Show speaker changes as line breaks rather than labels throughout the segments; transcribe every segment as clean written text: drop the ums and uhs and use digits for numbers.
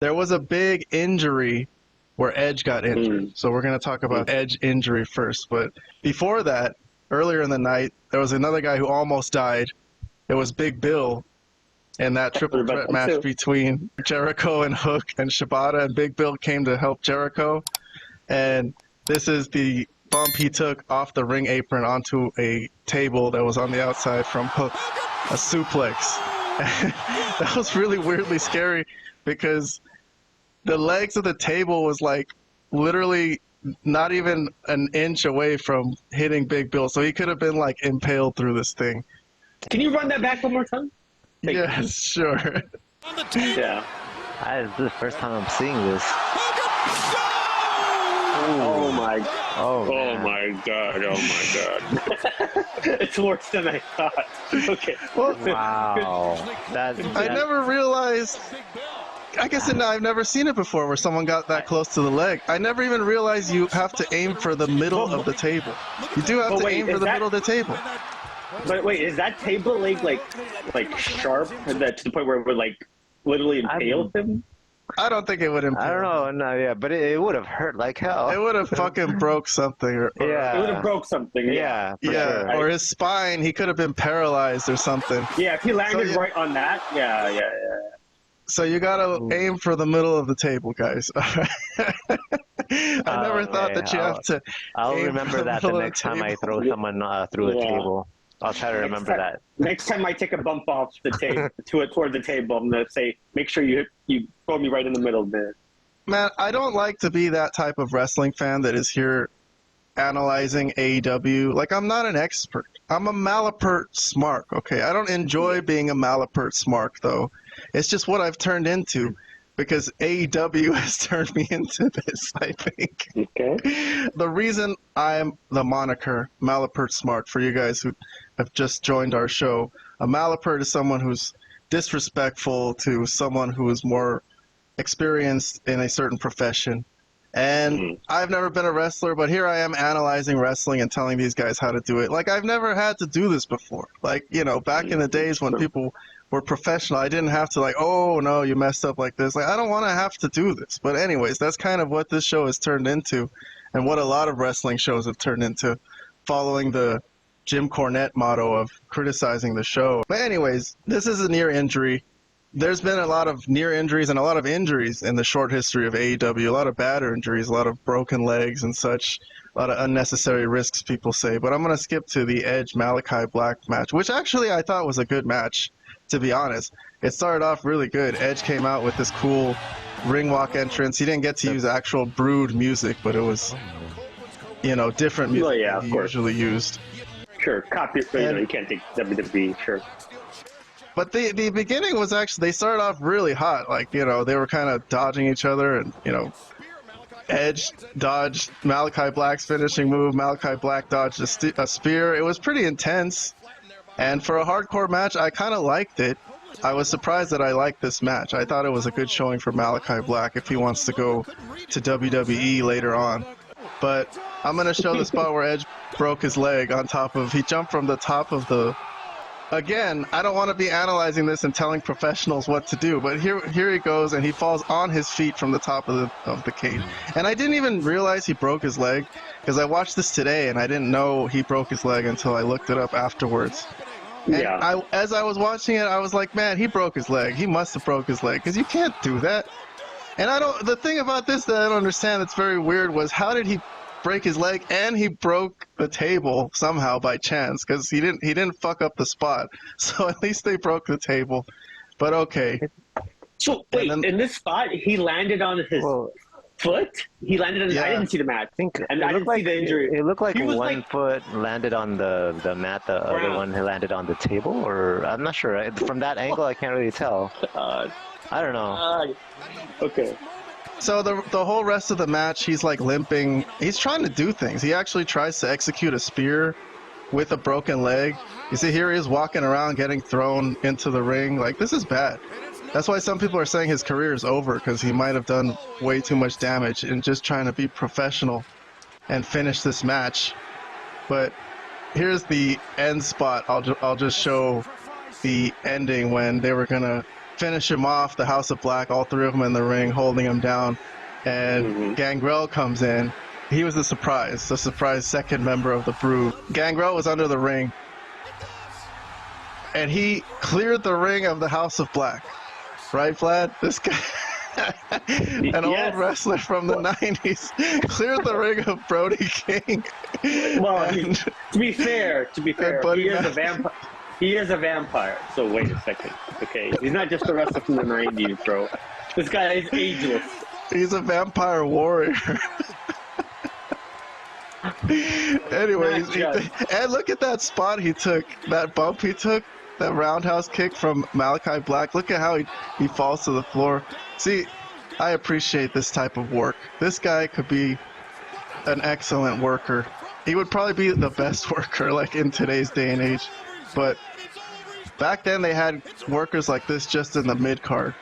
There was a big injury where Edge got injured. So we're going to talk about Edge injury first. But before that, earlier in the night, there was another guy who almost died. It was Big Bill in that triple threat match between Jericho and Hook and Shibata. And Big Bill came to help Jericho. And this is the bump he took off the ring apron onto a table that was on the outside from Hook. A suplex. That was really weirdly scary because the legs of the table was like literally not even an inch away from hitting Big Bill. So he could have been like impaled through this thing.
Can you run that back one more time?
Yes, sure.
Yeah.
This is the first time I'm seeing this.
Oh my.
Oh
my god. Oh my god. It's worse than I thought. Okay.
Well,
wow.
I never realized. I guess I've never seen it before where someone got that close to the leg. I never even realized you have to aim for the middle of the table. You do have to aim for the middle of the table.
But wait, is that table leg like sharp to the point where it would like literally impale him?
I don't think it would impale.
I don't know, no, yeah, but it would have hurt like hell.
It would have fucking broke something.
Yeah.
It would have broke something.
Yeah.
Yeah,
sure.
or his spine, he could have been paralyzed or something.
Yeah, if he landed right on that, yeah.
So you gotta aim for the middle of the table, guys. I never thought that you have to.
I'll remember that the next time I throw someone through a table. I'll try to remember that.
Next time I take a bump off the table toward the table, I'm gonna say, make sure you throw me right in the middle there.
Man, I don't like to be that type of wrestling fan that is here analyzing AEW. Like, I'm not an expert. I'm a Malapert Smark, okay? I don't enjoy being a Malapert Smark, though. It's just what I've turned into because AEW has turned me into this, I think.
Okay.
The reason I'm the moniker Malapert Smark, for you guys who have just joined our show, a Malapert is someone who's disrespectful to someone who is more experienced in a certain profession. And I've never been a wrestler, but here I am analyzing wrestling and telling these guys how to do it. Like, I've never had to do this before. Like, you know, back in the days when people were professional, I didn't have to like, oh, no, you messed up like this. Like, I don't want to have to do this. But anyways, that's kind of what this show has turned into and what a lot of wrestling shows have turned into, following the Jim Cornette motto of criticizing the show. But anyways, this is a near injury. There's been a lot of near injuries and a lot of injuries in the short history of AEW, a lot of bad injuries, a lot of broken legs and such, a lot of unnecessary risks, people say. But I'm going to skip to the Edge Malachi Black match, which actually I thought was a good match, to be honest. It started off really good. Edge came out with this cool ring walk entrance. He didn't get to use actual Brood music, but it was, you know, different music than he usually used.
Sure, copy. You can't take WWE, sure.
But the beginning was actually, they started off really hot. Like, you know, they were kind of dodging each other and, you know, Edge dodged Malachi Black's finishing move. Malachi Black dodged a spear. It was pretty intense. And for a hardcore match, I kind of liked it. I was surprised that I liked this match. I thought it was a good showing for Malachi Black if he wants to go to WWE later on. But I'm going to show the spot where Edge broke his leg on top of, he jumped from the top of the, again, I don't want to be analyzing this and telling professionals what to do, but here he goes, and he falls on his feet from the top of the cage. And I didn't even realize he broke his leg, because I watched this today, and I didn't know he broke his leg until I looked it up afterwards. And as I was watching it, I was like, man, he broke his leg. He must have broke his leg, because you can't do that. And the thing about this that I don't understand that's very weird was, how did he break his leg and he broke the table somehow by chance? Because he didn't fuck up the spot. So at least they broke the table. But okay.
So wait, in this spot he landed on his foot? He landed on I didn't see the match. I didn't see the injury.
It looked like one foot landed on the mat, the other one landed on the table, or I'm not sure. From that angle I can't really tell. I don't know.
Okay.
So the whole rest of the match, he's like limping. He's trying to do things. He actually tries to execute a spear with a broken leg. You see, here he is walking around getting thrown into the ring. Like, this is bad. That's why some people are saying his career is over, because he might have done way too much damage in just trying to be professional and finish this match. But here's the end spot. I'll just show the ending when they were gonna finish him off. The House of Black, all three of them in the ring, holding him down. And Gangrel comes in. He was the surprise second member of the Brood. Gangrel was under the ring. And he cleared the ring of the House of Black. Right, Vlad? This guy, an old wrestler from the 90s, cleared the ring of Brody King.
Well, to be fair, he is a vampire. So wait a second, okay? He's not just a wrestler from the 90s, bro. This guy is ageless.
He's a vampire warrior. Anyways, and look at that spot he took, that bump he took. That roundhouse kick from Malachi Black. Look at how he falls to the floor. See, I appreciate this type of work. This guy could be an excellent worker. He would probably be the best worker, like in today's day and age. But back then they had workers like this just in the mid card.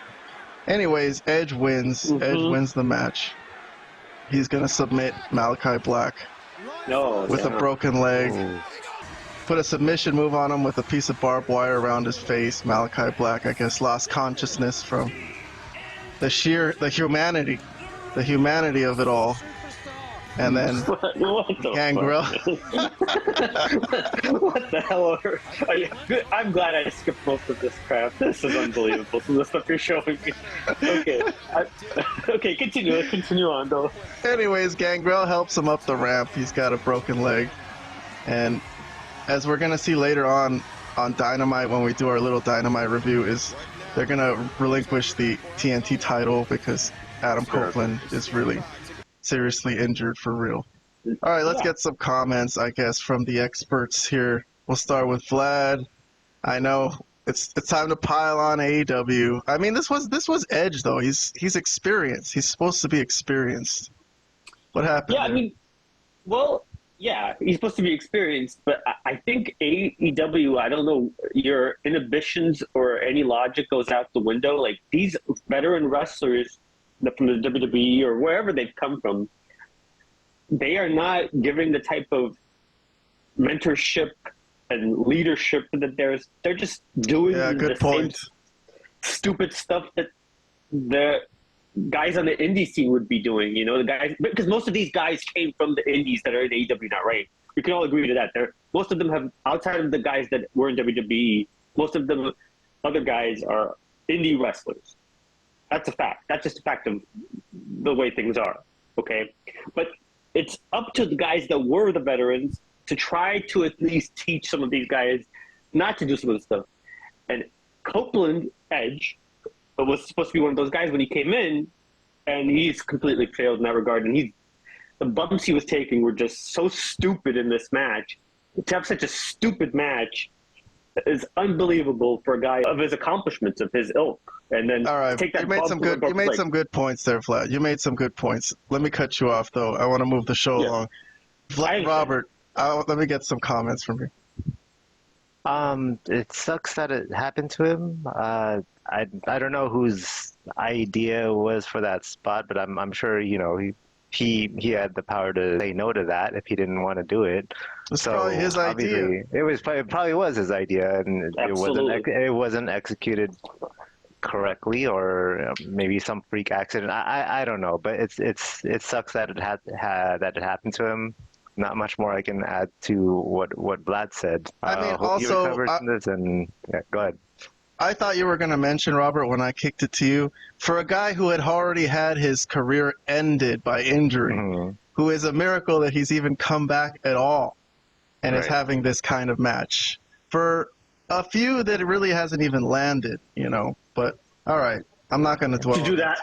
Anyways, Edge wins. Edge wins the match. He's gonna submit Malachi Black with a broken leg. Put a submission move on him with a piece of barbed wire around his face. Malachi Black, I guess, lost consciousness from the humanity of it all. And then Gangrel.
What the hell are you? I'm glad I skipped most of this crap. This is unbelievable. Some of the stuff you're showing me. Okay. Okay, continue on, though.
Anyways, Gangrel helps him up the ramp. He's got a broken leg. And as we're going to see later on Dynamite, when we do our little Dynamite review, is they're going to relinquish the TNT title because Adam Copeland is really seriously injured for real. All right, let's get some comments, I guess, from the experts here. We'll start with Vlad. I know it's time to pile on AEW. I mean, this was Edge, though. He's experienced. He's supposed to be experienced. What happened?
Yeah, I mean, well... Yeah, he's supposed to be experienced, but I think AEW, I don't know, your inhibitions or any logic goes out the window. Like, these veteran wrestlers from the WWE or wherever they've come from, they are not giving the type of mentorship and leadership that they're just doing the same stupid stuff that the guys on the indie scene would be doing, you know, the guys, because most of these guys came from the indies that are in AEW now, right? We can all agree to that. Most of them have, outside of the guys that were in WWE, most of them other guys are indie wrestlers. That's a fact. That's just a fact of the way things are, okay? But it's up to the guys that were the veterans to try to at least teach some of these guys not to do some of the stuff. And Copeland, Edge, was supposed to be one of those guys when he came in, and he's completely failed in that regard. And the bumps he was taking were just so stupid in this match. To have such a stupid match is unbelievable for a guy of his accomplishments, of his ilk. And then
all right,
take that
you made some good points there, Vlad. You made some good points. Let me cut you off, though. I want to move the show along. Robert, let me get some comments from you.
It sucks that it happened to him. I don't know whose idea was for that spot, but I'm sure, you know, he had the power to say no to that if he didn't want to do it.
It's probably his idea.
It probably was his idea, and it wasn't executed correctly, or maybe some freak accident. I don't know, but it sucks that it happened to him. Not much more I can add to what Vlad said.
I mean, also,
go ahead.
I thought you were going to mention, Robert, when I kicked it to you, for a guy who had already had his career ended by injury, who is a miracle that he's even come back at all and is having this kind of match. For a few that it really hasn't even landed, you know. But, all right, I'm not going to dwell
to do that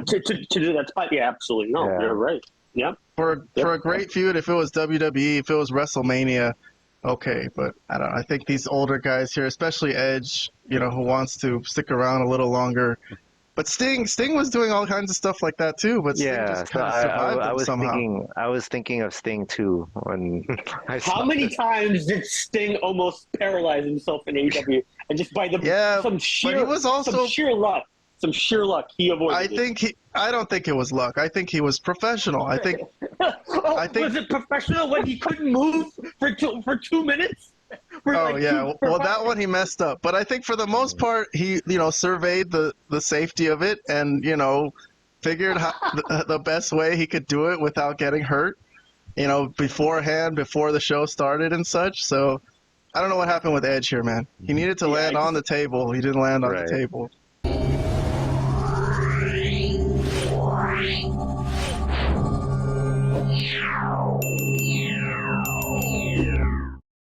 spot, yeah, absolutely. No, you're right. Yep.
For a great feud, if it was WWE, if it was WrestleMania, okay, but I don't know. I think these older guys here, especially Edge, you know, who wants to stick around a little longer. But Sting was doing all kinds of stuff like that too. But Sting just kind of survived somehow.
I was thinking of Sting too when I saw
How many times did Sting almost paralyze himself in AEW, and just by some sheer luck he avoided?
I don't think it was luck. I think he was professional. I think
was it professional when he couldn't move for 2 minutes?
Oh yeah, well that one he messed up, but I think for the most part he surveyed the safety of it and figured how the best way he could do it without getting hurt, beforehand before the show started and such. So I don't know what happened with Edge here, man. He needed to land on the table. He didn't land on the table.